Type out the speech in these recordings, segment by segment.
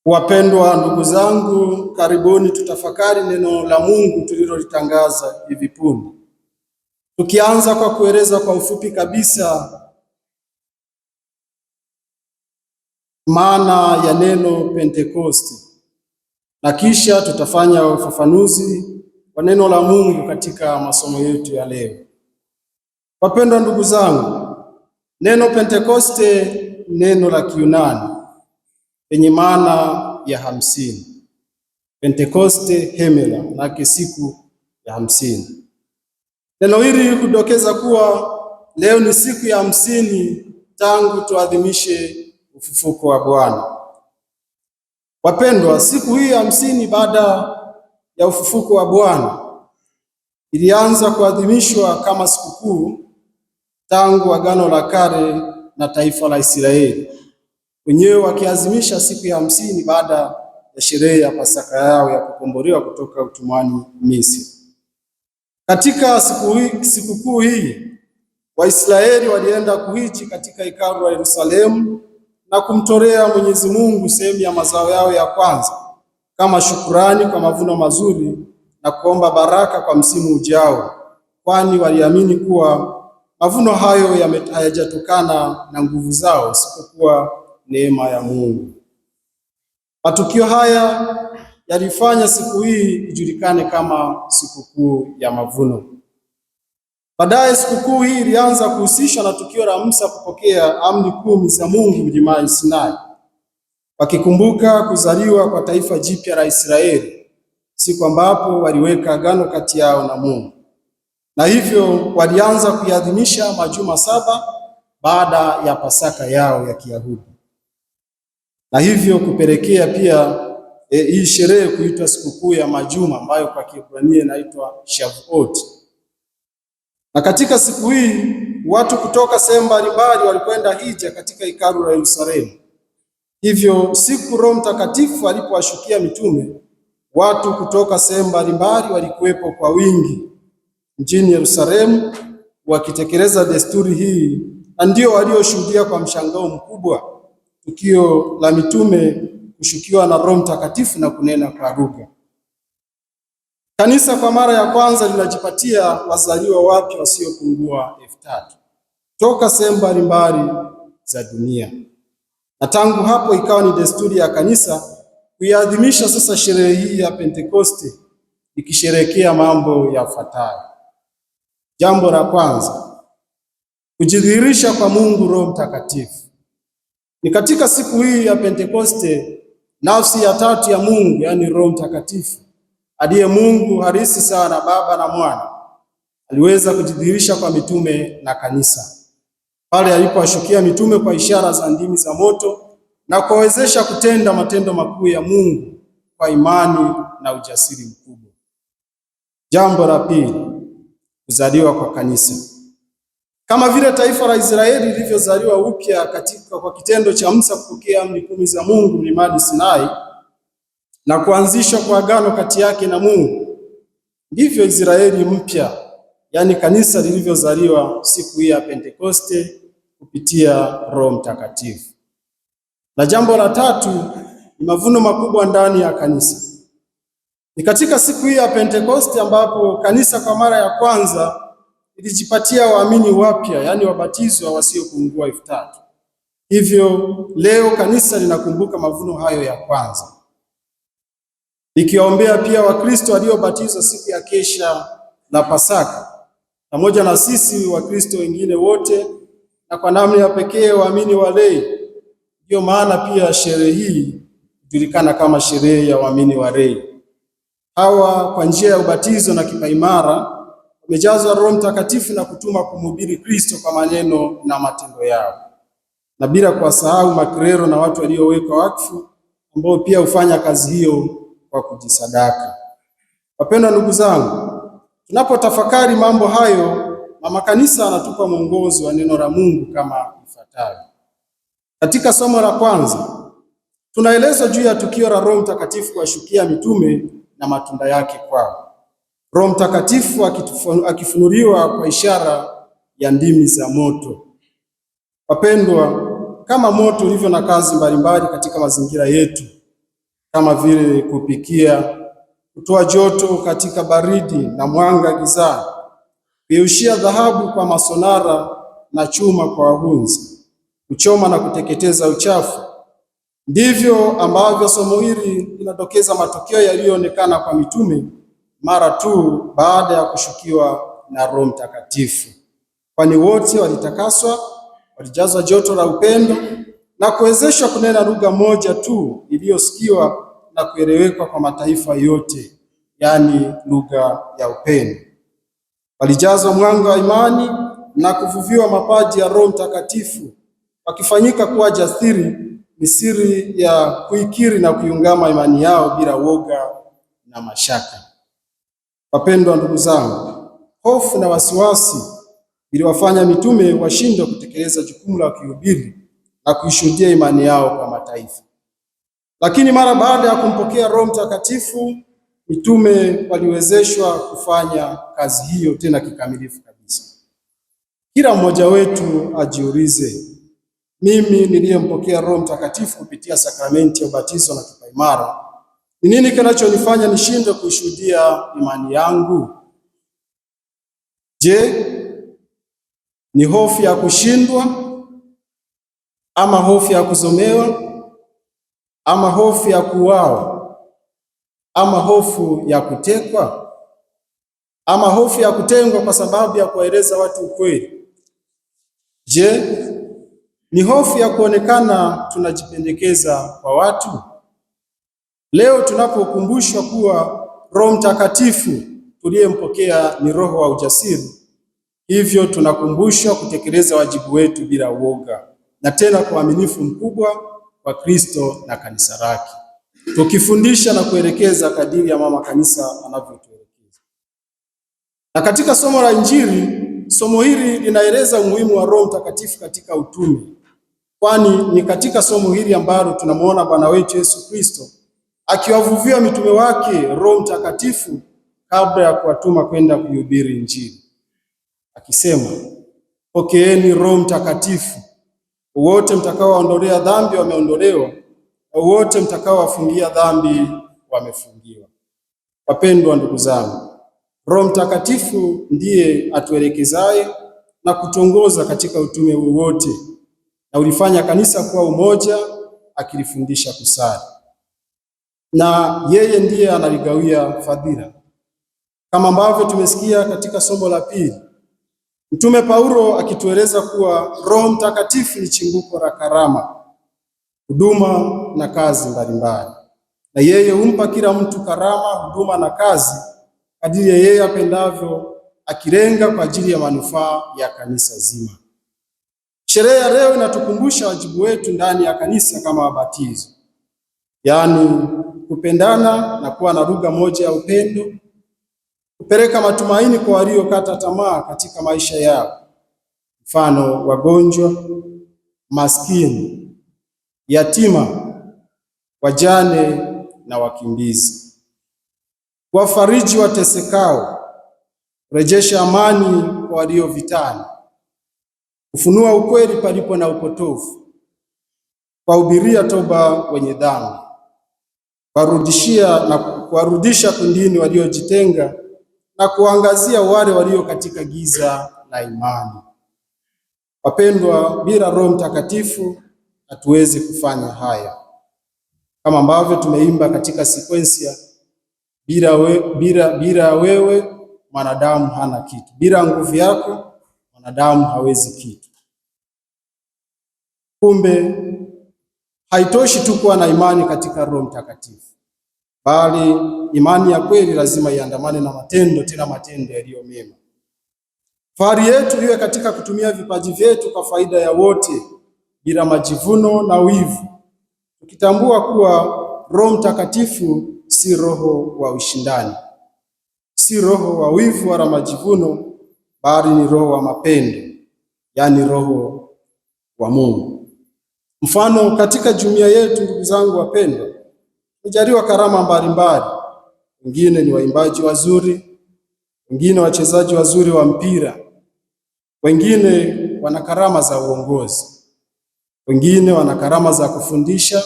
Wapendwa ndugu zangu, karibuni tutafakari neno la Mungu tulilolitangaza hivi punde. Tukianza kwa kueleza kwa ufupi kabisa maana ya neno Pentekoste, na kisha tutafanya ufafanuzi wa neno la Mungu katika masomo yetu ya leo. Wapendwa ndugu zangu, neno Pentekoste ni neno la Kiyunani yenye maana ya 50. Pentekoste hemela, maana siku ya 50. Neno hili hudokeza kuwa leo ni siku ya 50 tangu tuadhimishe ufufuko wa Bwana. Wapendwa, siku hii ya 50 baada ya ufufuko wa Bwana ilianza kuadhimishwa kama sikukuu tangu Agano la Kale na taifa la Israeli wenyewe wakiazimisha siku ya 50 baada ya sherehe ya Pasaka yao ya kukombolewa kutoka utumwani Misri. Katika sikukuu hii Waisraeli walienda kuhiji katika hekalu la Yerusalemu na kumtolea Mwenyezi Mungu sehemu ya mazao yao ya kwanza kama shukurani kwa mavuno mazuri na kuomba baraka kwa msimu ujao, kwani waliamini kuwa mavuno hayo hayajatokana na nguvu zao isipokuwa neema ya Mungu. Matukio haya yalifanya siku hii ijulikane kama sikukuu ya mavuno. Baadaye sikukuu hii ilianza kuhusishwa na tukio la Musa kupokea amri 10 za Mungu mlimani Sinai, wakikumbuka kuzaliwa kwa taifa jipya la Israeli, siku ambapo waliweka agano kati yao na Mungu, na hivyo walianza kuiadhimisha majuma 7 baada ya Pasaka yao ya Kiyahudi, na hivyo kupelekea pia hii sherehe kuitwa sikukuu ya majuma ambayo kwa Kiebrania inaitwa Shavuot. Na katika siku hii watu kutoka sehemu mbalimbali walikwenda hija katika hekalu la Yerusalemu. Hivyo siku Roho Mtakatifu alipowashukia mitume, watu kutoka sehemu mbalimbali walikuwepo kwa wingi mjini Yerusalemu wakitekeleza desturi hii, na ndio walioshuhudia kwa mshangao mkubwa tukio la mitume kushukiwa na Roho Mtakatifu na kunena kwa lugha. Kanisa kwa mara ya kwanza linajipatia wazaliwa wapya wasiopungua 3000 toka sehemu mbalimbali za dunia, na tangu hapo ikawa ni desturi ya kanisa kuiadhimisha sasa sherehe hii ya Pentekoste ikisherehekea mambo yafuatayo. Jambo la kwanza, kujidhihirisha kwa Mungu Roho Mtakatifu. Ni katika siku hii ya Pentekoste nafsi ya tatu ya Mungu, yaani Roho Mtakatifu aliye Mungu halisi sawa na Baba na Mwana, aliweza kujidhihirisha kwa mitume na kanisa pale alipowashukia mitume kwa ishara za ndimi za moto na kuwawezesha kutenda matendo makuu ya Mungu kwa imani na ujasiri mkubwa. Jambo la pili, kuzaliwa kwa kanisa. Kama vile taifa la Israeli lilivyozaliwa upya kwa kitendo cha Musa kupokea amri 10 za Mungu mlimani Sinai na kuanzishwa kwa agano kati yake na Mungu, ndivyo Israeli mpya, yaani kanisa, lilivyozaliwa siku hii ya Pentekoste kupitia Roho Mtakatifu. Na jambo la tatu ni mavuno makubwa ndani ya kanisa. Ni katika siku hii ya Pentekoste ambapo kanisa kwa mara ya kwanza ilijipatia waamini wapya, yaani wabatizwa wasiopungua 3000. Hivyo leo kanisa linakumbuka mavuno hayo ya kwanza, likiwaombea pia Wakristo waliobatizwa siku ya kesha la Pasaka pamoja na sisi Wakristo wengine wote, na kwa namna ya pekee waamini walei. Ndio maana pia sherehe hii hujulikana kama sherehe ya waamini walei. Hawa kwa njia ya ubatizo na kipaimara wamejazwa Roho Mtakatifu na kutuma kumhubiri Kristo kwa maneno na matendo yao, na bila kuwasahau maklero na watu waliowekwa wakfu ambao pia hufanya kazi hiyo kwa kujisadaka. Wapendwa ndugu zangu, tunapotafakari mambo hayo, mama kanisa anatupa mwongozo wa neno la Mungu kama ifuatavyo. Katika somo la kwanza tunaelezwa juu ya tukio la Roho Mtakatifu kuwashukia mitume na matunda yake kwao. Roho Mtakatifu akifunuliwa kwa ishara ya ndimi za moto. Wapendwa, kama moto ulivyo na kazi mbalimbali katika mazingira yetu, kama vile kupikia, kutoa joto katika baridi na mwanga gizani, kuyeyushia dhahabu kwa masonara na chuma kwa wahunzi, kuchoma na kuteketeza uchafu. Ndivyo ambavyo somo hili linadokeza matokeo yaliyoonekana kwa mitume mara tu baada ya kushukiwa na Roho Mtakatifu, kwani wote walitakaswa, walijazwa joto la upendo na kuwezeshwa kunena lugha moja tu iliyosikiwa na kuelewekwa kwa mataifa yote, yaani lugha ya upendo. Walijazwa mwanga wa imani na kuvuviwa mapaji ya Roho Mtakatifu, wakifanyika kuwa jasiri misiri ya kuikiri na kuiungama imani yao bila woga na mashaka. Wapendwa ndugu zangu, hofu na wasiwasi iliwafanya mitume washindwe kutekeleza jukumu la kuhubiri na kuishuhudia imani yao kwa mataifa. Lakini mara baada ya kumpokea Roho Mtakatifu, mitume waliwezeshwa kufanya kazi hiyo tena kikamilifu kabisa. Kila mmoja wetu ajiulize, mimi niliyempokea Roho Mtakatifu kupitia sakramenti ya ubatizo na kipaimara, ni nini kinachonifanya nishindwe kushuhudia imani yangu? Je, ni hofu ya kushindwa, ama hofu ya kuzomewa, ama hofu ya kuuawa, ama hofu ya kutekwa, ama hofu ya kutengwa kwa sababu ya kuwaeleza watu ukweli? Je, ni hofu ya kuonekana tunajipendekeza kwa watu? Leo tunapokumbushwa kuwa Roho Mtakatifu tuliyempokea ni roho wa ujasiri, hivyo tunakumbushwa kutekeleza wajibu wetu bila uoga na tena kwa uaminifu mkubwa kwa Kristo na kanisa lake, tukifundisha na kuelekeza kadiri ya mama kanisa anavyotuelekeza. Na katika somo la Injili, somo hili linaeleza umuhimu wa Roho Mtakatifu katika utume, kwani ni katika somo hili ambalo tunamuona Bwana wetu Yesu Kristo akiwavuvia mitume wake Roho Mtakatifu kabla ya kuwatuma kwenda kuhubiri Injili, akisema, pokeeni Roho Mtakatifu, wote mtakaowaondolea dhambi wameondolewa, na wote mtakaowafungia dhambi wamefungiwa. Wapendwa ndugu zangu, Roho Mtakatifu ndiye atuelekezaye na kutongoza katika utume huu wote, na ulifanya kanisa kuwa umoja, akilifundisha kusali. Na yeye ndiye analigawia fadhila, kama ambavyo tumesikia katika somo la pili, Mtume Paulo akitueleza kuwa Roho Mtakatifu ni chimbuko la karama, huduma na kazi mbalimbali, na yeye humpa kila mtu karama, huduma na kazi kadiri yeye apendavyo, akilenga kwa ajili ya manufaa ya kanisa zima. Sherehe ya leo inatukumbusha wajibu wetu ndani ya kanisa kama wabatizo, yaani kupendana na kuwa na lugha moja ya upendo, kupeleka matumaini kwa waliokata tamaa katika maisha yao, mfano wagonjwa, maskini, yatima, wajane na wakimbizi, kuwafariji watesekao, kurejesha amani kwa walio vitani, kufunua ukweli palipo na upotofu, kuwahubiria toba wenye dhambi, kuwarudisha kundini waliojitenga na kuangazia wale walio katika giza la imani. Wapendwa, bila Roho Mtakatifu hatuwezi kufanya haya, kama ambavyo tumeimba katika sekwensia, bila wewe mwanadamu hana kitu, bila nguvu yako mwanadamu hawezi kitu. Kumbe haitoshi tu kuwa na imani katika Roho Mtakatifu, bali imani ya kweli lazima iandamane na matendo, tena matendo yaliyo mema. Fahari yetu iwe katika kutumia vipaji vyetu kwa faida ya wote bila majivuno na wivu, tukitambua kuwa Roho Mtakatifu si roho wa ushindani, si roho wa wivu wala majivuno, bali ni roho wa mapendo, yaani roho wa Mungu. Mfano, katika jumuiya yetu, ndugu zangu wapendwa, tumejaliwa karama mbalimbali. Wengine ni waimbaji wazuri, wengine wachezaji wazuri wa mpira, wengine wana karama za uongozi, wengine wana karama za kufundisha,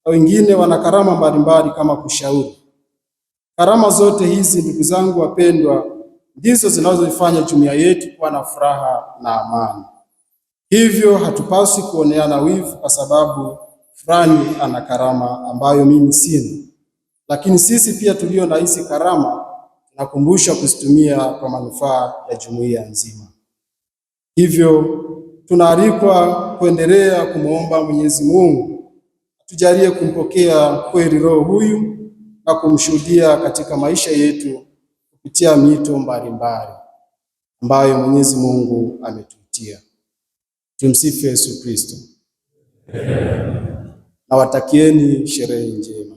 na wengine wana karama mbalimbali kama kushauri. Karama zote hizi, ndugu zangu wapendwa, ndizo zinazoifanya jumuiya yetu kuwa na furaha na amani. Hivyo hatupaswi kuoneana wivu kwa sababu fulani ana karama ambayo mimi sina, lakini sisi pia tulio na hizi karama tunakumbusha kuzitumia kwa manufaa ya jumuiya nzima. Hivyo tunaalikwa kuendelea kumwomba Mwenyezi Mungu atujalie kumpokea kweli Roho huyu na kumshuhudia katika maisha yetu kupitia mito mbalimbali ambayo Mwenyezi Mungu ametuitia. Tumsifu Yesu Kristo. Nawatakieni sherehe njema.